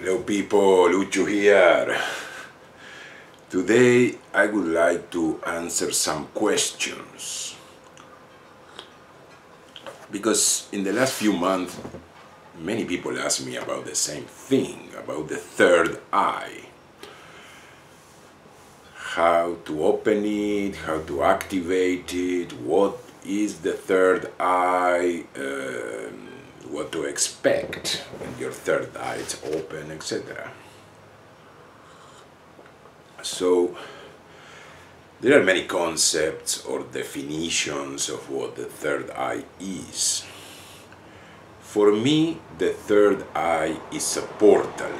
Hello people, Lucho here. Today I would like to answer some questions because in the last few months many people ask me about the same thing, about the third eye. How to open it, how to activate it, what is the third eye, what to expect when your third eye is open, etc. So there are many concepts or definitions of what the third eye is. For me, the third eye is a portal.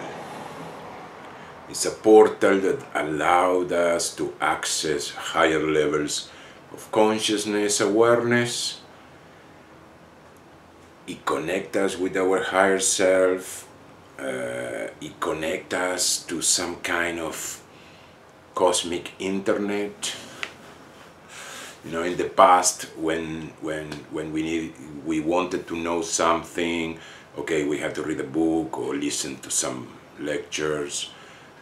It's a portal that allowed us to access higher levels of consciousness, awareness. It connects us with our higher self. It connects us to some kind of cosmic internet. You know, in the past, when we wanted to know something, okay, we had to read a book or listen to some lectures.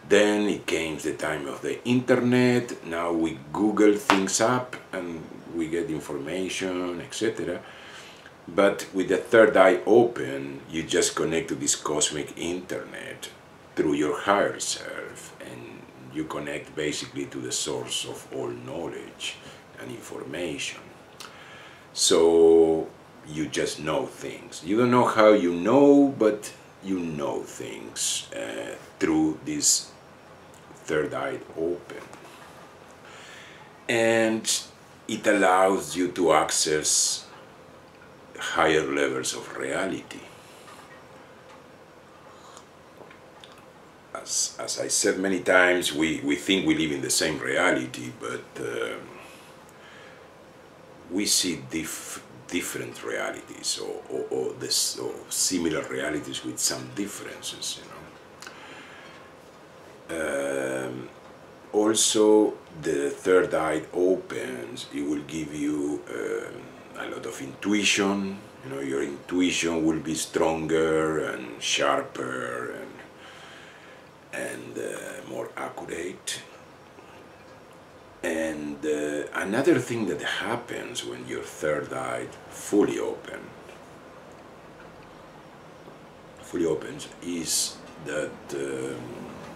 Then it came the time of the internet. Now we Google things up and we get information, etc. But with the third eye open, you just connect to this cosmic internet through your higher self, and you connect basically to the source of all knowledge and information. So you just know things. You don't know how you know, but you know things through this third eye open. And it allows you to access higher levels of reality. As I said many times, we think we live in the same reality, but we see different realities or similar realities with some differences, you know. Also, the third eye opens, it will give you a lot of intuition. You know, your intuition will be stronger and sharper and more accurate. And another thing that happens when your third eye fully opens is that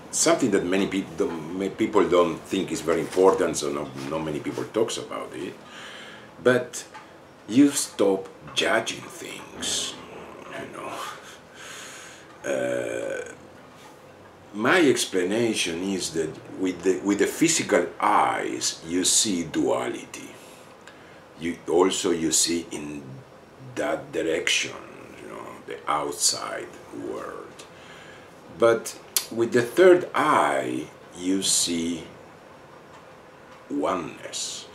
something that many people don't think is very important, so not many people talks about it, but you stop judging things, you know. My explanation is that with the physical eyes you see duality. You see in that direction, you know, the outside world. But with the third eye you see oneness.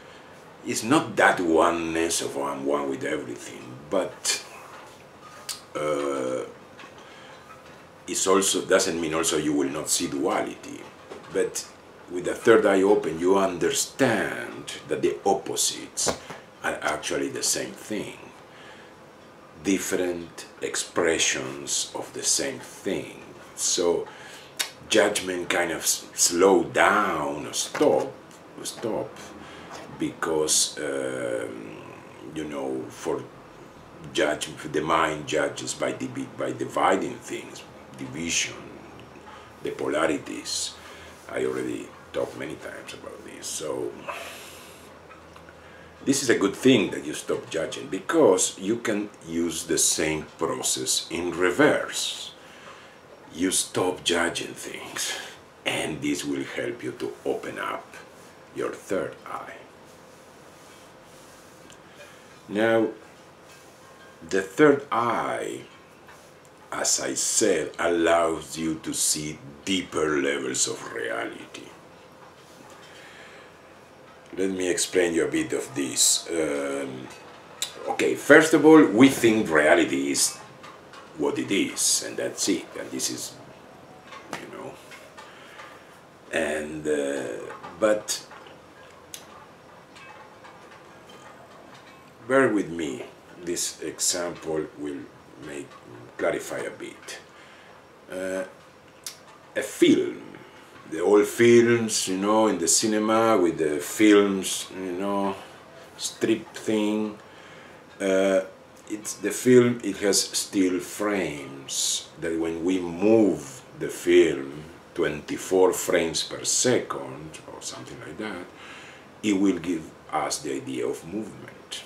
It's not that oneness of I'm one with everything, but it also doesn't mean also you will not see duality. But with the third eye open, you understand that the opposites are actually the same thing. Different expressions of the same thing. So judgment kind of slow down or stop, because you know, for judgment, the mind judges by dividing things, division, the polarities. I already talked many times about this. So this is a good thing that you stop judging, because you can use the same process in reverse. You stop judging things, and this will help you to open up your third eye. Now, the third eye, as I said, allows you to see deeper levels of reality. Let me explain you a bit of this. Okay, first of all, we think reality is what it is, and that's it, and this is, you know, and but bear with me, this example will clarify a bit. a film. The old films, you know, in the cinema with the films, you know, strip thing. It's the film, it has still frames that when we move the film 24 frames per second or something like that, it will give us the idea of movement.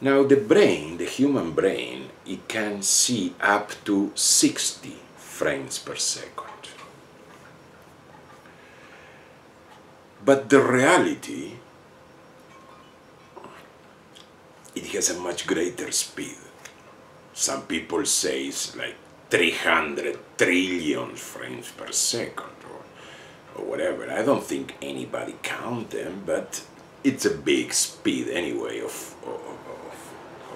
Now the brain, the human brain, it can see up to 60 frames per second. But the reality, it has a much greater speed. Some people say it's like 300 trillion frames per second or whatever. I don't think anybody count them, but it's a big speed anyway of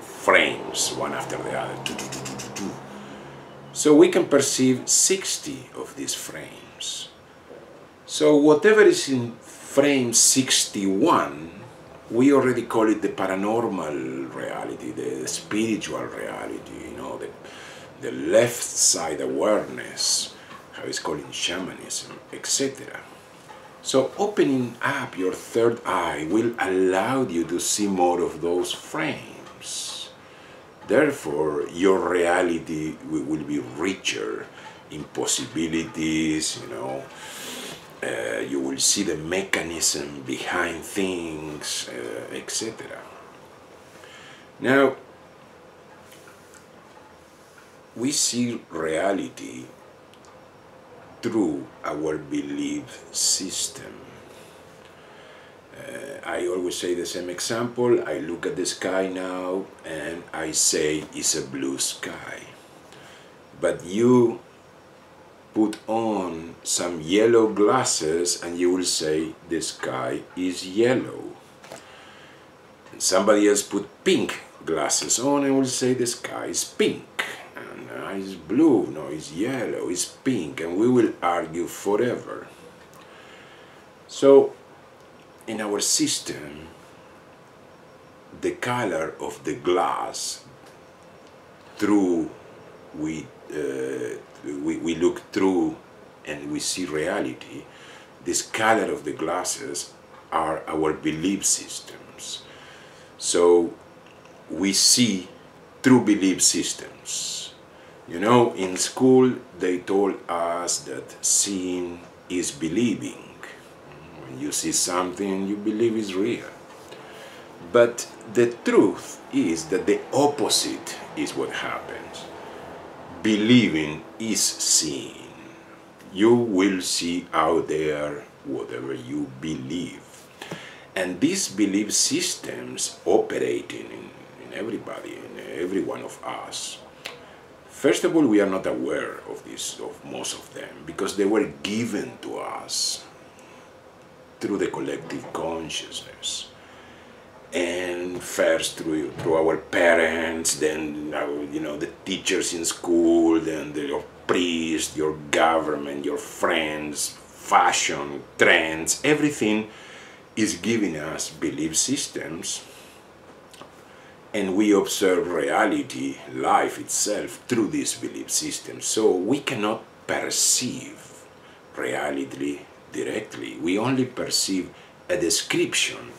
frames, one after the other. So we can perceive 60 of these frames. So whatever is in frame 61, we already call it the paranormal reality, the spiritual reality, you know, the left side awareness, how it's called in shamanism, etc. So opening up your third eye will allow you to see more of those frames. Therefore, your reality will be richer in possibilities, you know. You will see the mechanism behind things, etc. Now, we see reality through our belief system. I always say the same example. I look at the sky now and I say it's a blue sky. But you put on some yellow glasses and you will say the sky is yellow. And somebody else put pink glasses on and will say the sky is pink. And it's blue, no, it's yellow, it's pink, and we will argue forever. So in our system, the color of the glass through we look through and we see reality, this color of the glasses are our belief systems. So we see through belief systems. You know, in school they told us that seeing is believing. When you see something, you believe is real. But the truth is that the opposite is what happens. Believing is seeing. You will see out there whatever you believe. And these belief systems operating in everybody, in every one of us. First of all, we are not aware of this, of most of them, because they were given to us through the collective consciousness. And first through our parents, then you know, the teachers in school, then your priest, your government, your friends, fashion, trends, everything is giving us belief systems, and we observe reality, life itself, through these belief systems. So we cannot perceive reality directly. We only perceive a description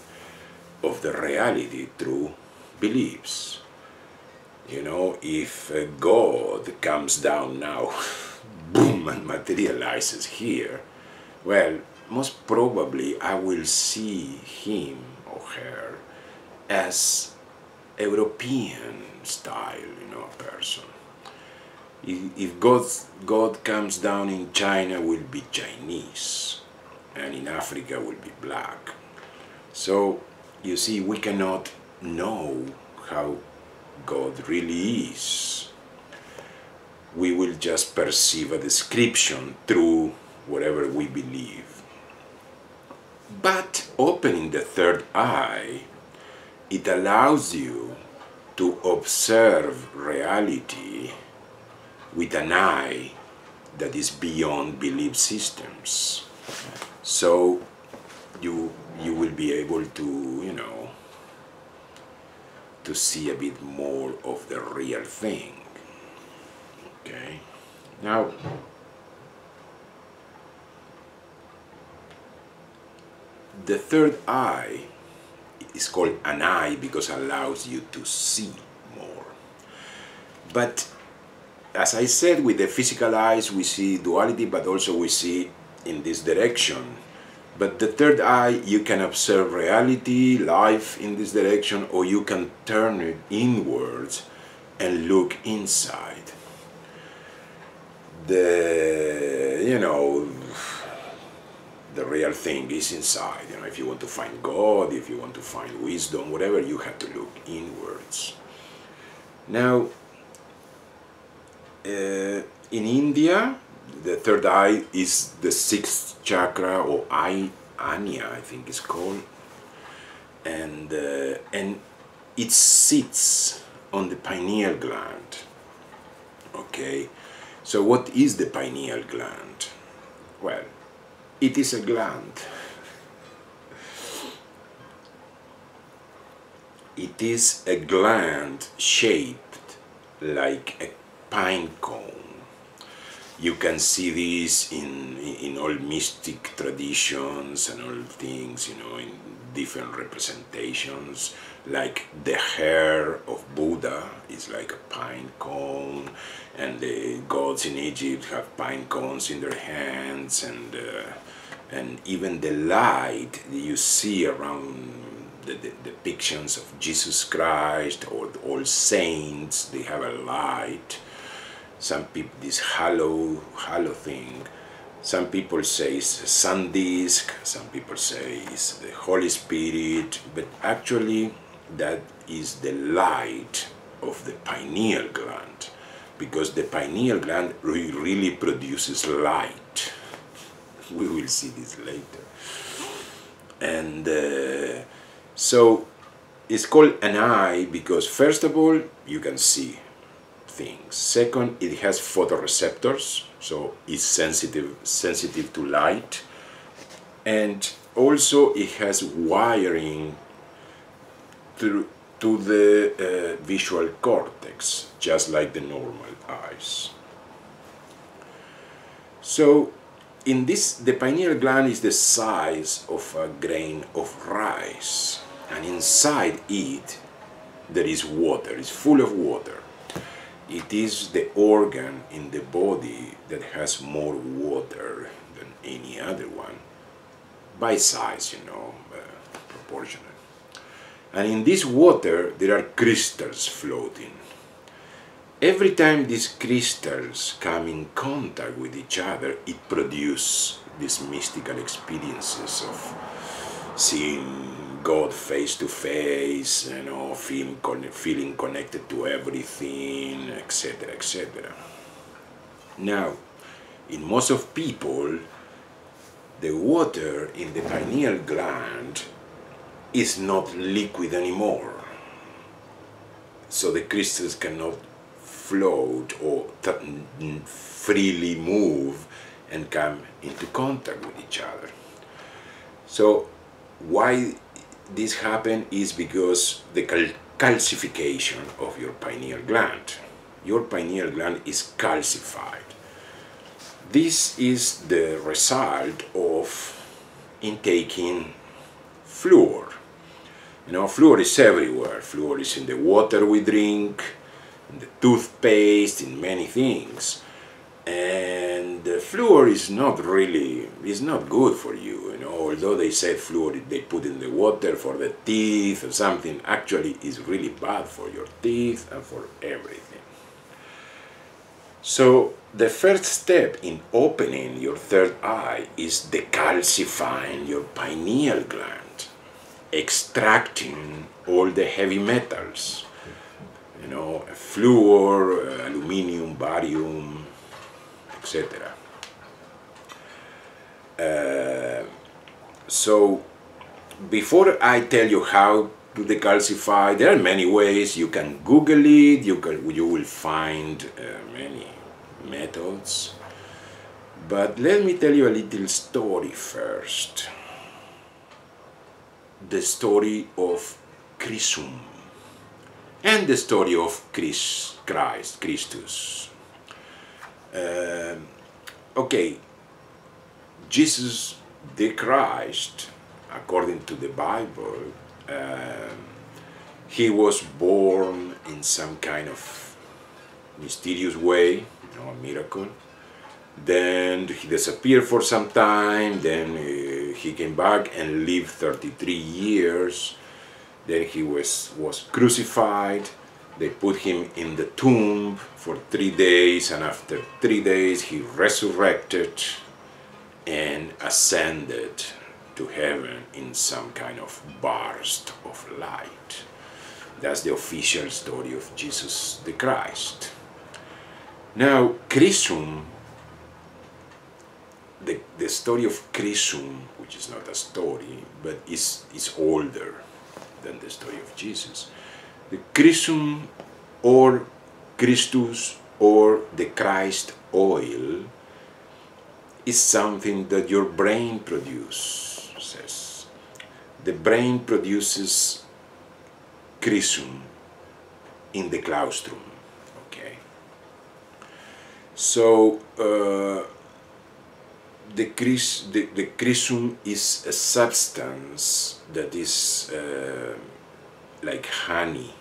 of the reality through beliefs. You know, if God comes down now, boom, and materializes here, well, most probably I will see him or her as European style, you know, person. If God comes down in China, will be Chinese, and in Africa will be black. So you see, we cannot know how God really is. We will just perceive a description through whatever we believe. But opening the third eye, it allows you to observe reality with an eye that is beyond belief systems. So you will be able to, you know, to see a bit more of the real thing. Okay? Now, the third eye is called an eye because it allows you to see more. But as I said, with the physical eyes we see duality, but also we see in this direction. But the third eye, you can observe reality, life in this direction, or you can turn it inwards and look inside. The real thing is inside. If you want to find God, if you want to find wisdom, whatever, you have to look inwards. Now, in India, the third eye is the sixth chakra, or Anya, I think it's called, and it sits on the pineal gland. Okay, so what is the pineal gland? Well, it is a gland. It is a gland shaped like a pine cone. You can see this in all mystic traditions and all things, in different representations. Like the hair of Buddha is like a pine cone, and the gods in Egypt have pine cones in their hands, and even the light you see around the depictions of Jesus Christ or all saints, they have a light. Some people, this halo thing, some people say it's a sun disk, some people say it's the Holy Spirit, but actually that is the light of the pineal gland, because the pineal gland really produces light. We will see this later. And so it's called an eye because, first of all, you can see things. Second, it has photoreceptors, so it's sensitive to light, and also it has wiring to the visual cortex, just like the normal eyes. So in this, the pineal gland is the size of a grain of rice, and inside it there is water. It's full of water. It is the organ in the body that has more water than any other one, by size, proportional. And in this water there are crystals floating. Every time these crystals come in contact with each other, it produces these mystical experiences of seeing God face to face, feeling connected to everything, etc., etc. Now, in most of people, the water in the pineal gland is not liquid anymore. So the crystals cannot float or freely move and come into contact with each other. So why this happens is because the calcification of your pineal gland. Your pineal gland is calcified. This is the result of intaking fluor. Fluor is everywhere. Fluor is in the water we drink, in the toothpaste, in many things. And fluor is not good for you. Although they say fluor, they put in the water for the teeth or something, actually is really bad for your teeth and for everything. So the first step in opening your third eye is decalcifying your pineal gland, extracting all the heavy metals, fluor, aluminium, barium, etc. So before I tell you how to decalcify, there are many ways. You can Google it, you will find many methods. But let me tell you a little story first. The story of Christum and the story of Christus. Okay, Jesus the Christ according to the Bible, he was born in some kind of mysterious way, a miracle. Then he disappeared for some time, then he came back and lived 33 years. Then he was crucified. They put him in the tomb for 3 days, and after 3 days he resurrected and ascended to heaven in some kind of burst of light. That's the official story of Jesus the Christ. Now, Chrism, the story of Chrism, which is not a story, but is older than the story of Jesus. The Chrism, or Christus, or the Christ oil, is something that your brain produces. The brain produces Chrism in the claustrum. Okay. So the Chrism is a substance that is like honey.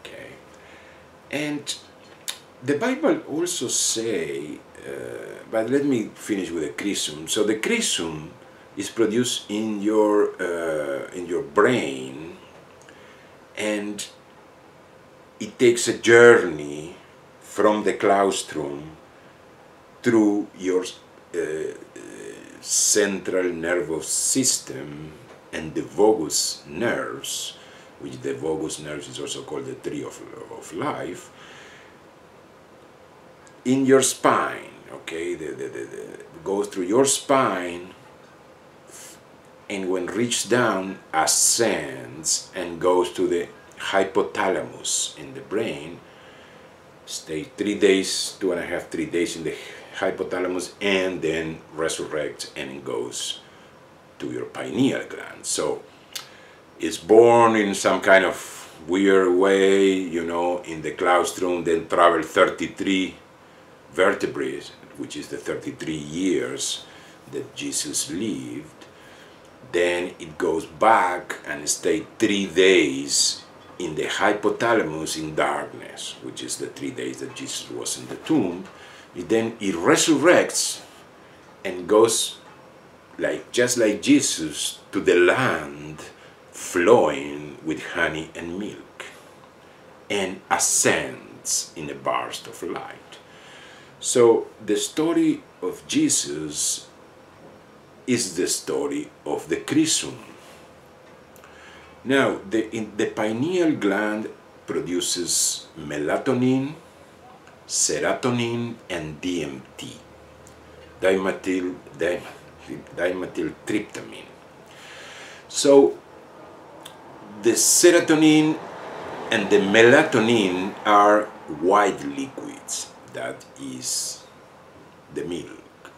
Okay. And the Bible also say, but let me finish with the Chrism. So the Chrism is produced in your brain, and it takes a journey from the claustrum through your central nervous system and the vagus nerves, which the vagus nerves is also called the tree of life, in your spine. Okay, goes through your spine, and when reached down, ascends and goes to the hypothalamus in the brain, stay 3 days, 2.5, 3 days in the hypothalamus, and then resurrects and goes to your pineal gland. So it's born in some kind of weird way, in the claustrum, then travel 33 vertebrae, which is the 33 years that Jesus lived. Then it goes back and stays 3 days in the hypothalamus in darkness, which is the 3 days that Jesus was in the tomb. Then it resurrects and goes, just like Jesus, to the land flowing with honey and milk, and ascends in a burst of light. So the story of Jesus is the story of the Chrism. Now, the pineal gland produces melatonin, serotonin, and DMT, dimethyltryptamine. So the serotonin and the melatonin are white liquids. That is the milk.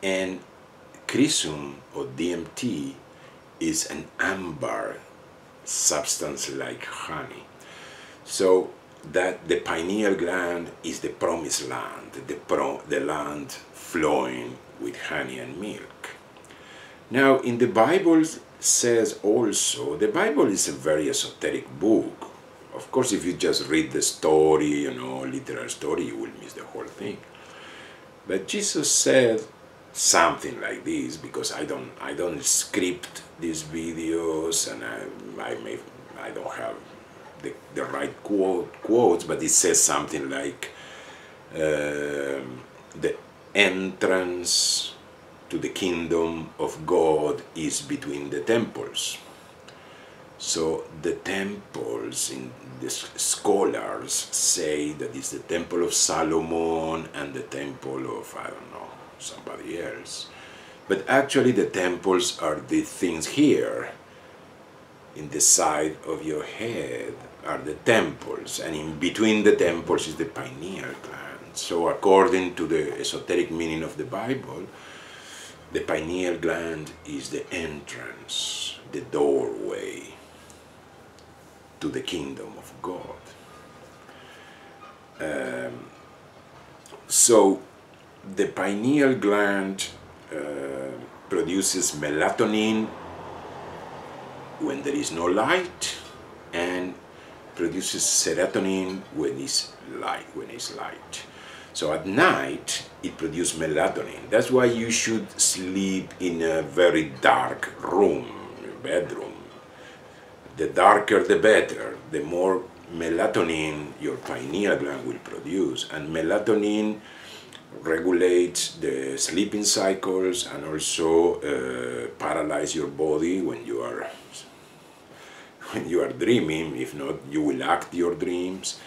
And Chrism, or DMT, is an amber substance like honey. So that the pineal gland is the promised land, the land flowing with honey and milk. Now, in the Bible says also, the Bible is a very esoteric book. Of course, if you just read the story, literal story, you will miss the whole thing. But Jesus said something like this, because I don't script these videos, and I don't have the right quotes, but it says something like the entrance to the kingdom of God is between the temples. So the temples, in the scholars say that it's the temple of Solomon and the temple of, I don't know, somebody else. But actually the temples are the things here. In the side of your head are the temples, and in between the temples is the pineal gland. So according to the esoteric meaning of the Bible, the pineal gland is the entrance, the doorway to the kingdom of God. So the pineal gland produces melatonin when there is no light, and produces serotonin when it's light. So at night it produces melatonin. That's why you should sleep in a very dark room, bedroom. The darker the better. The more melatonin your pineal gland will produce, and melatonin regulates the sleeping cycles and also paralyze your body when you are dreaming. If not, you will act your dreams.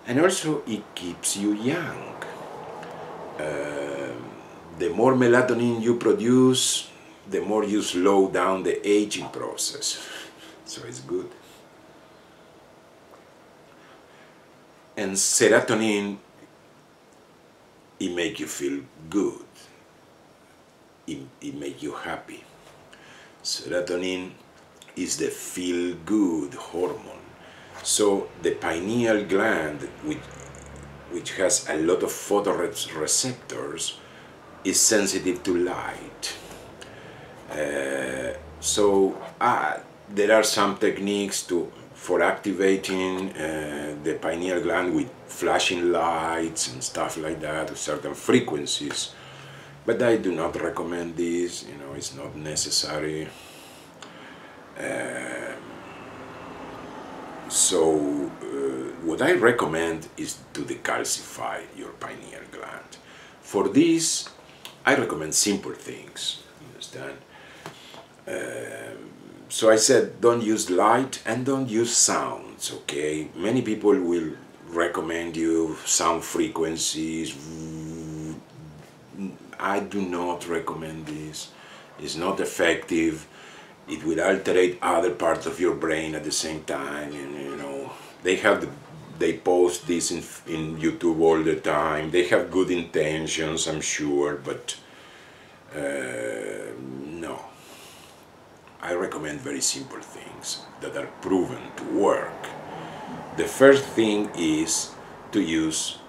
And also it keeps you young. The more melatonin you produce, the more you slow down the aging process. So it's good. And serotonin, it makes you feel good. It makes you happy. Serotonin is the feel-good hormone. So the pineal gland, which has a lot of photoreceptors, is sensitive to light. There are some techniques for activating the pineal gland with flashing lights and stuff like that, with certain frequencies. But I do not recommend this, it's not necessary. What I recommend is to decalcify your pineal gland. For this, I recommend simple things, understand? So I said, don't use light and don't use sounds, okay? Many people will recommend you sound frequencies. I do not recommend this. It's not effective. It will alterate other parts of your brain at the same time, and they post this in YouTube all the time. They have good intentions, I'm sure, but no. I recommend very simple things that are proven to work. The first thing is to use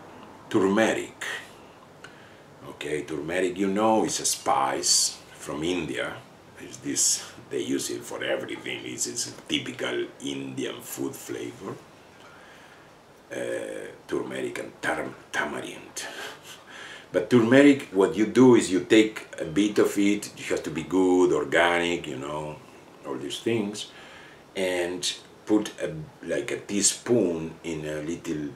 turmeric. Okay, turmeric, is a spice from India. They use it for everything. It's a typical Indian food flavor. Turmeric and tamarind. But turmeric, what you do is you take a bit of it. It has to be good, organic, all these things, and put like a teaspoon in a little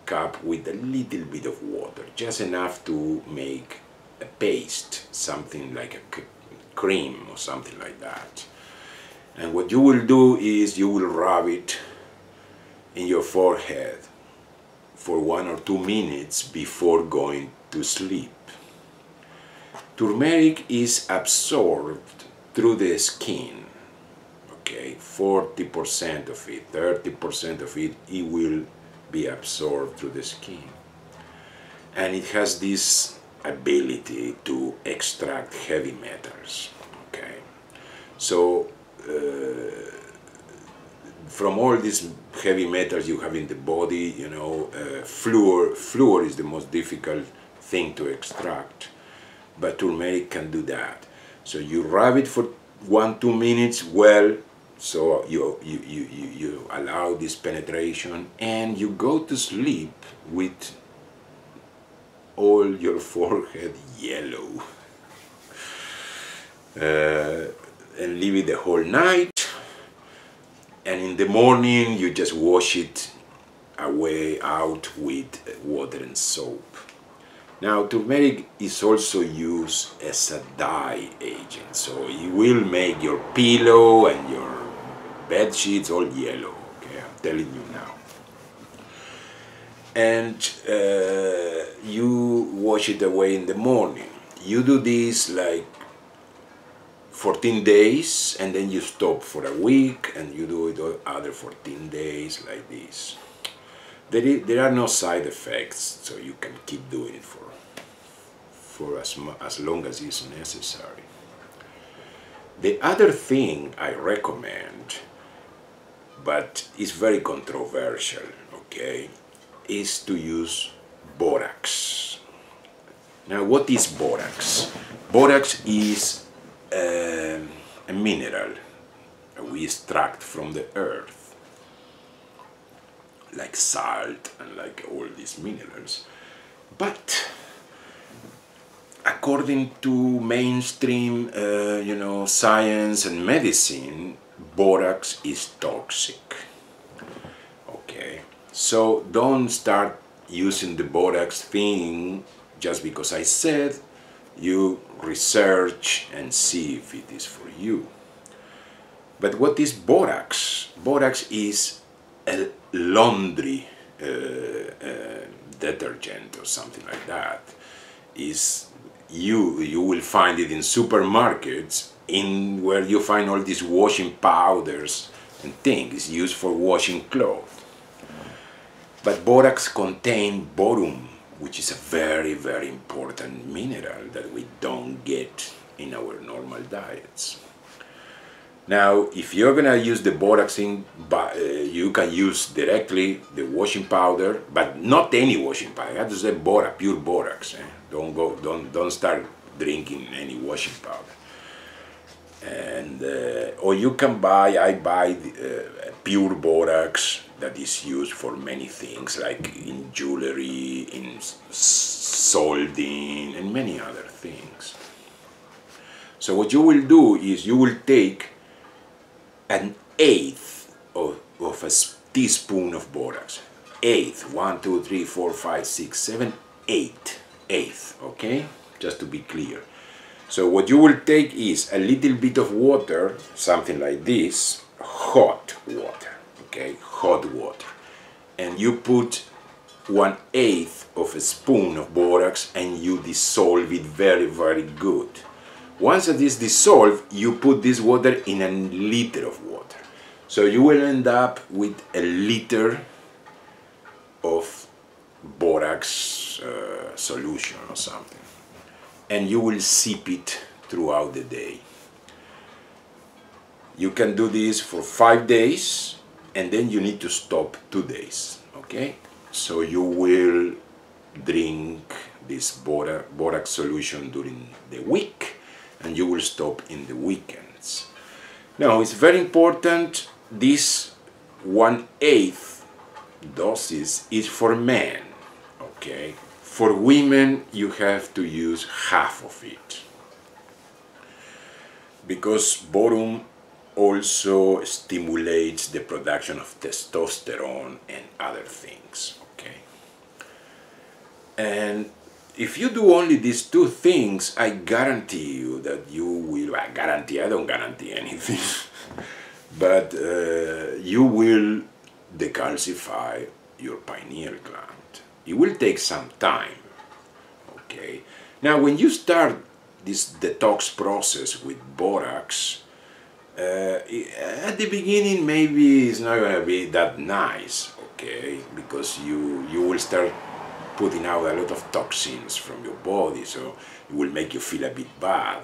cup with a little bit of water, just enough to make a paste, something like a cream or something like that. And what you will do is you will rub it in your forehead for 1 or 2 minutes before going to sleep. Turmeric is absorbed through the skin, okay, 40% of it, 30% of it, it will be absorbed through the skin. And it has this ability to extract heavy metals, okay. So from all these heavy metals you have in the body, fluor is the most difficult thing to extract, but turmeric can do that. So you rub it for 1-2 minutes, so you allow this penetration, and you go to sleep with all your forehead yellow. And leave it the whole night, and in the morning you just wash it away out with water and soap. Now turmeric is also used as a dye agent, so it will make your pillow and your bed sheets all yellow, okay, I'm telling you now. And you wash it away in the morning. You do this like 14 days, and then you stop for a week, and you do it other 14 days like this. There are no side effects, so you can keep doing it for as long as is necessary. The other thing I recommend, but it's very controversial, okay, is to use borax. Now, what is borax? Borax is a mineral we extract from the earth, like salt and like all these minerals. But according to mainstream, science and medicine, borax is toxic. Okay, so don't start using the borax thing just because I said. You research and see if it is for you. But what is borax? Borax is a laundry detergent or something like that. You will find it in supermarkets, in where you find all these washing powders and things used for washing clothes. But borax contains boron, which is a very, very important mineral that we don't get in our normal diets. Now, if you're gonna use the borax thing, you can use directly the washing powder, but not any washing powder. You have to say borax, pure borax. Don't start drinking any washing powder. And or you can buy. I buy pure borax that is used for many things, like in jewelry, in solding, and many other things. So what you will do is you will take an eighth of a teaspoon of borax. Eighth, 1, 2, 3, 4, 5, 6, 7, 8. Eighth, okay? Just to be clear. So what you will take is a little bit of water, something like this, hot water, okay? Hot water. And you put 1/8 of a spoon of borax and you dissolve it very, very good. Once it is dissolved, you put this water in a liter of water. So you will end up with a liter of borax solution or something. And you will sip it throughout the day. You can do this for 5 days, and then you need to stop 2 days, okay? So you will drink this borax solution during the week, and you will stop in the weekends. Now, it's very important, this 1/8 doses is for men, okay? For women, you have to use half of it, because boron also stimulates the production of testosterone and other things, okay? And if you do only these 2 things, I guarantee you that you will, I don't guarantee anything, but you will decalcify your pineal gland. It will take some time, okay? Now, when you start this detox process with borax, at the beginning maybe it's not going to be that nice, okay? Because you will start putting out a lot of toxins from your body, so it will make you feel a bit bad.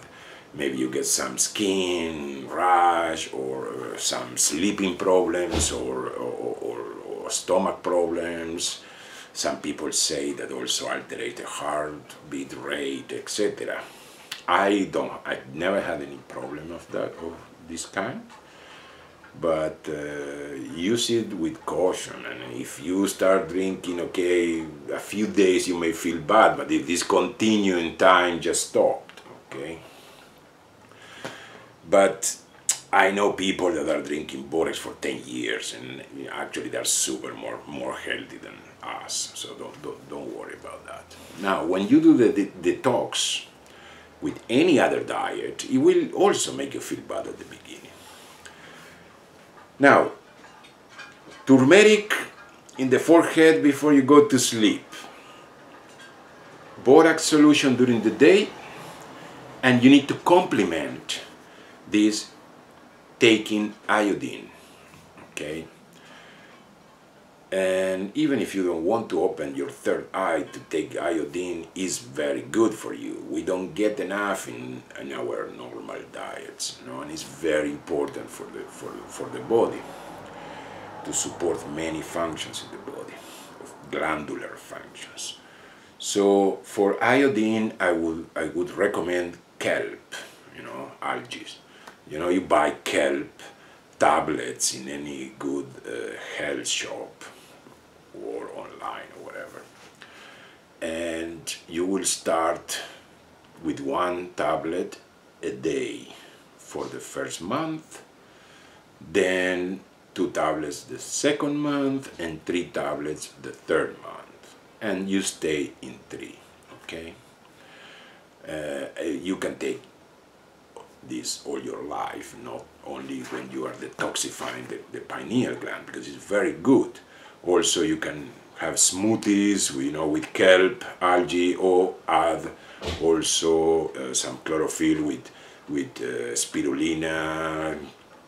Maybe you get some skin rash or some sleeping problems or stomach problems. Some people say that also alterates the heartbeat rate, etc. I've never had any problem of this kind, but use it with caution. And if you start drinking, okay, a few days you may feel bad, but if this continues in time, just stop, okay? But I know people that are drinking borax for 10 years, and actually they're super more healthy than us, so don't worry about that. Now, when you do the detox with any other diet, it will also make you feel bad at the beginning. Now, turmeric in the forehead before you go to sleep, borax solution during the day, and you need to complement this taking iodine, okay? And even if you don't want to open your third eye, to take iodine is very good for you. We don't get enough in our normal diets, you know, and it's very important for the body to support many functions in the body, glandular functions. So for iodine, I would recommend kelp, algae. You buy kelp tablets in any good health shop or online or whatever. And you will start with 1 tablet a day for the first month, then 2 tablets the second month, and 3 tablets the third month. And you stay in 3, okay? You can take this all your life, not only when you are detoxifying the pineal gland, because it's very good. Also, you can have smoothies, with kelp, algae, or add also some chlorophyll with spirulina,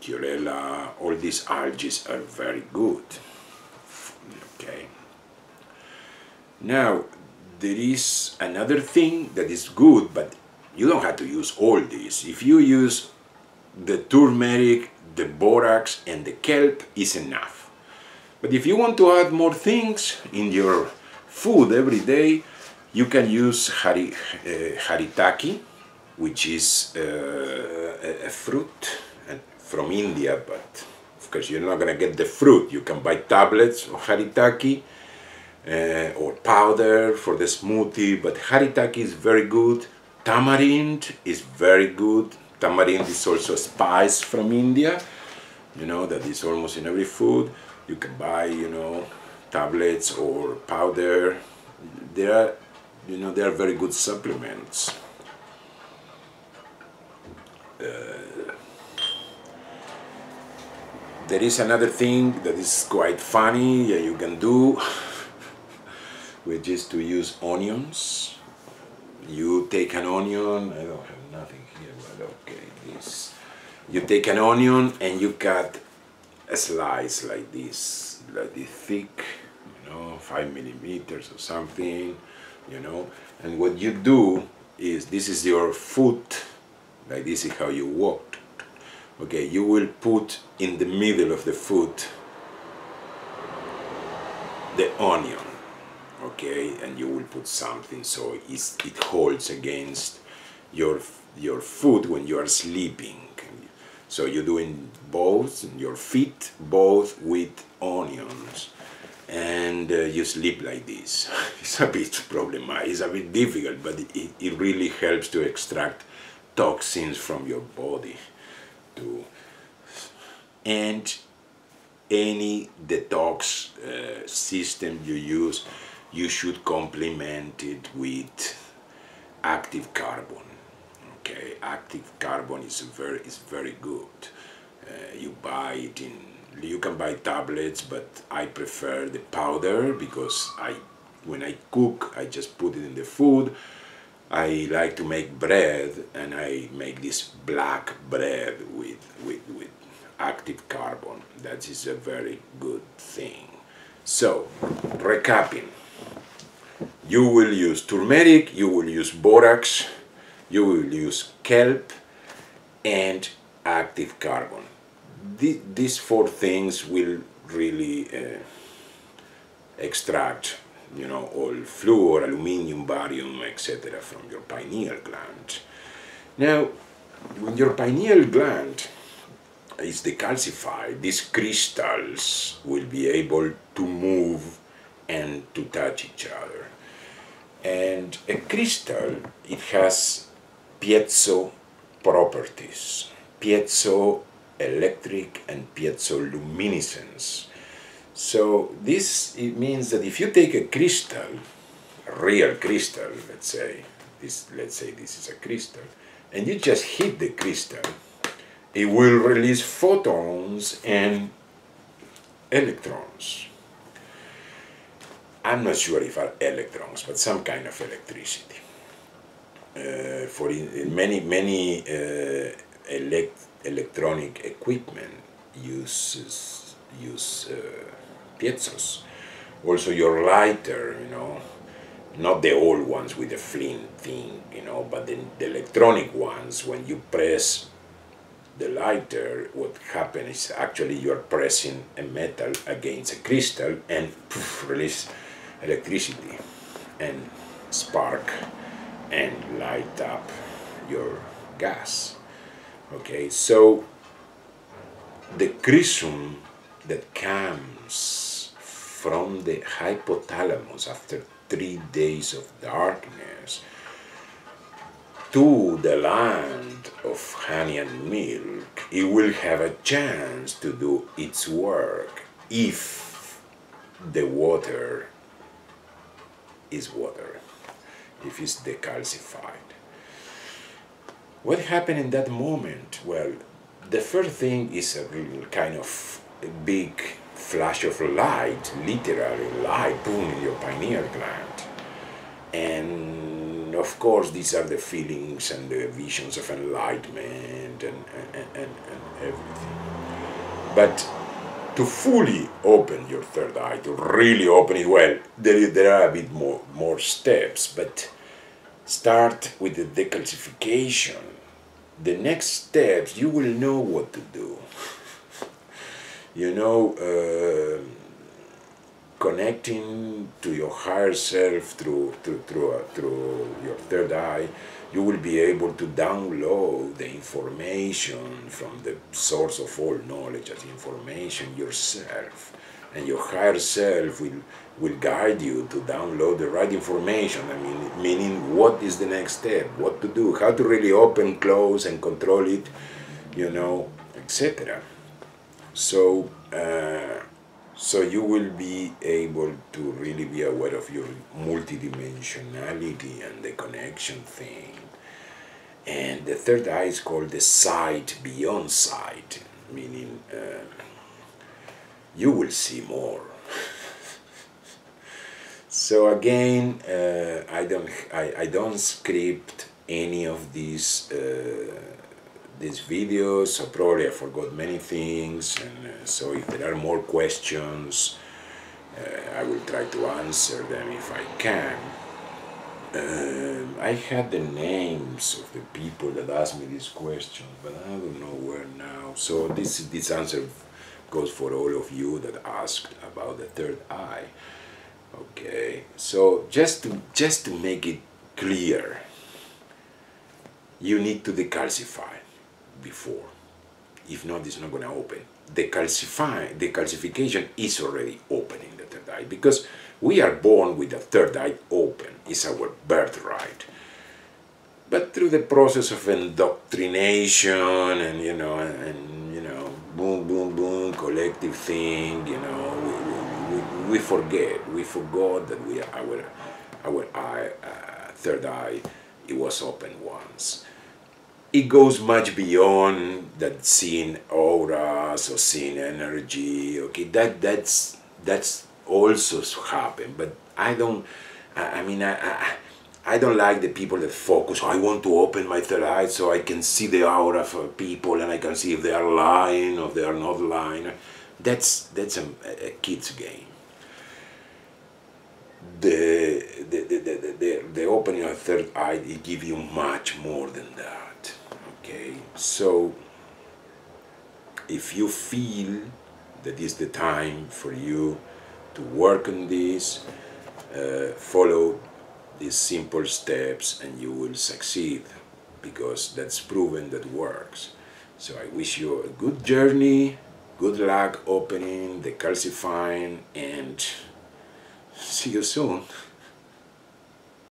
chlorella. All these algae are very good. Okay. Now, there is another thing that is good, but you don't have to use all this. If you use the turmeric, the borax, and the kelp, is enough. But if you want to add more things in your food every day, you can use haritaki, which is a fruit from India, but of course you're not going to get the fruit. You can buy tablets of haritaki or powder for the smoothie, but haritaki is very good. Tamarind is very good. Tamarind is also a spice from India, that is almost in every food. You can buy, tablets or powder. They are very good supplements. There is another thing that is quite funny you can do, which is to use onions. You take an onion, I don't have nothing here, but okay, this. You take an onion and you cut a slice like this thick, 5 millimeters or something, and what you do is, this is your foot, like this is how you walk. Okay, you will put in the middle of the foot the onion. Okay, and you will put something so it holds against your foot when you are sleeping. So you're doing both, your feet, both with onions, and you sleep like this. It's a bit problematic, it's a bit difficult, but it really helps to extract toxins from your body. And any detox system you use, you should complement it with active carbon. Okay, active carbon is very good. You can buy tablets, but I prefer the powder because when I cook, I just put it in the food. I like to make bread, and I make this black bread with active carbon. That is a very good thing. So, recapping. You will use turmeric, you will use borax, you will use kelp, and active carbon. These 4 things will really extract, all fluor, aluminium, barium, etc. from your pineal gland. Now, when your pineal gland is decalcified, these crystals will be able to move and to touch each other. And a crystal, it has piezo properties, piezoelectric and piezoluminescence. So it means that if you take a crystal, a real crystal, let's say this is a crystal, and you just hit the crystal, it will release photons and electrons. I'm not sure if are electrons, but some kind of electricity. For many electronic equipment use piezos. Also your lighter, not the old ones with the flint thing, but the electronic ones, when you press the lighter, what happens is actually you are pressing a metal against a crystal and release electricity. And spark and light up your gas. Okay, so the crisum that comes from the hypothalamus after 3 days of darkness to the land of honey and milk, it will have a chance to do its work if the water is water, if it's decalcified. What happened in that moment? Well, the first thing is a real kind of big flash of light, literally light, boom, in your pineal gland. And of course, these are the feelings and the visions of enlightenment and everything. But to fully open your third eye, to really open it well, there are a bit more steps, but start with the decalcification. The next steps, you will know what to do. You know, connecting to your higher self through your third eye, you will be able to download the information from the source of all knowledge as information, yourself. And your higher self will guide you to download the right information. I mean, meaning what is the next step, what to do, how to really open, close, and control it, you know, etc. So, so you will be able to really be aware of your multidimensionality and the connection thing. And the third eye is called the sight beyond sight, meaning you will see more. So again, I don't script any of these videos, so probably I forgot many things, and so if there are more questions, I will try to answer them if I can. I had the names of the people that asked me these questions, but I don't know where now. So this answer goes for all of you that asked about the third eye. Okay, so just to make it clear, you need to decalcify before. If not, it's not going to open. Decalcification is already opening the third eye, because we are born with the third eye open. It's our birthright. But through the process of indoctrination and boom, boom, boom, collective thing, we forgot that our eye, third eye, it was open once. It goes much beyond that seeing auras or seeing energy. Okay, that's also happen, but I don't like the people that focus. I want to open my third eye so I can see the aura for people and I can see if they are lying or they are not lying. That's a kid's game. The opening of the third eye, it gives you much more than that. Okay, so if you feel that is the time for you to work on this, follow these simple steps and you will succeed, because that's proven that works. So I wish you a good journey, good luck opening, decalcifying, and see you soon.